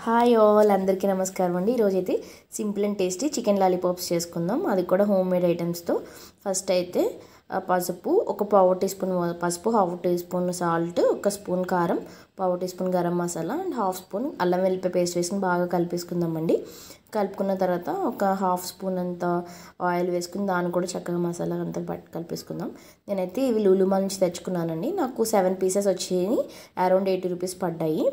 Hi all అందరికీ నమస్కారం అండి. ఈరోజైతే simple and tasty chicken lollipops చేసుకుందాం. అది కూడా హోమ్ మేడ్ ఐటమ్స్తో. ఫస్ట్ అయితే పసుపు, ఒక పావు టీ స్పూన్ పసుపు, హాఫ్ టీ స్పూన్ సాల్ట్, ఒక స్పూన్ కారం, పావు teaspoon garam masala and half spoon అల్లం వెల్లిపాయ పేస్ట్ వేసుకుని బాగా కలిపేసుకుందామండి. కలుపుకున్న తర్వాత ఒక హాఫ్ స్పూన్ అంత ఆయిల్ వేసుకుని దాన్ని కూడా చక్కగా మసాలా అంతా కలిపేసుకుందాం. నేనైతే ఇవి లూలుమాల్ నుంచి తెచ్చుకున్నానండి. నాకు 7 పీసెస్ వచ్చాయి, అరౌండ్ 80 రూపీస్ పడ్డాయి.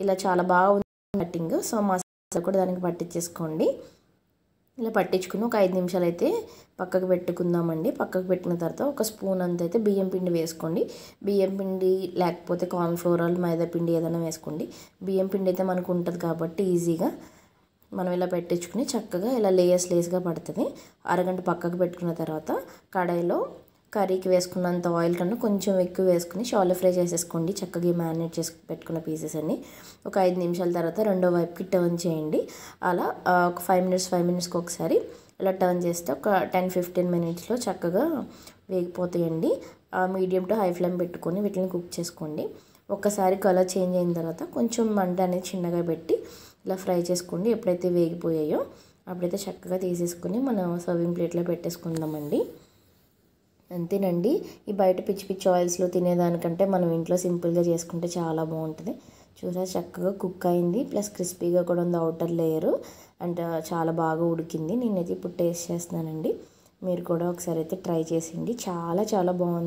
ఇలా చాలా బాగా కటింగ్. సో మసాలా కూడా దానికి పట్టించేసుకోండి. ఇలా పట్టించుకుని ఒక 5 నిమిషాలు అయితే పక్కకు పెట్టుకుందామండి. పక్కకు పెట్టిన తర్వాత ఒక స్పూన్ అంత అయితే బియ్యం పిండి వేసుకోండి. బియ్యం పిండి లేకపోతే కార్న్ఫ్లోర్ మైదా పిండి ఏదైనా వేసుకోండి. బియ్యం పిండి అయితే మనకు ఉంటుంది కాబట్టి ఈజీగా మనం ఇలా పెట్టించుకుని చక్కగా ఇలా లేయర్స్గా పడుతుంది. అరగంట పక్కకు పెట్టుకున్న తర్వాత కడాయిలో కర్రీకి వేసుకున్నంత ఆయిల్ కన్నా కొంచెం ఎక్కువ వేసుకుని షాలో ఫ్రై చేసేసుకోండి. చక్కగా మ్యారినేట్ చేసి పెట్టుకున్న పీసెస్ అన్ని ఒక 5 నిమిషాల తర్వాత రెండో వైపుకి టర్న్ చేయండి. అలా ఒక 5 మినిట్స్కి ఒకసారి ఇలా టర్న్ చేస్తే ఒక 10-15 మినిట్స్లో చక్కగా వేగిపోతాయండి. మీడియం టు హై ఫ్లేమ్ పెట్టుకొని వీటిని కుక్ చేసుకోండి. ఒక్కసారి కలర్ చేంజ్ అయిన తర్వాత కొంచెం మంట అనేది చిన్నగా పెట్టి ఇలా ఫ్రై చేసుకోండి. ఎప్పుడైతే వేగిపోయాయో అప్పుడైతే చక్కగా తీసేసుకుని మనం సర్వింగ్ ప్లేట్లో పెట్టేసుకుందామండి. అంతేనండి. ఈ బయట పిచ్చి పిచ్చి ఆయిల్స్లో తినేదానికంటే మనం ఇంట్లో సింపుల్గా చేసుకుంటే చాలా బాగుంటుంది. చూసారా చక్కగా కుక్ అయింది, ప్లస్ క్రిస్పీగా కూడా ఉంది అవుటర్ లేయరు అండ్ చాలా బాగా ఉడికింది. నేనైతే ఇప్పుడు టేస్ట్ చేస్తున్నానండి. మీరు కూడా ఒకసారి అయితే ట్రై చేసేయండి. చాలా చాలా బాగుంది.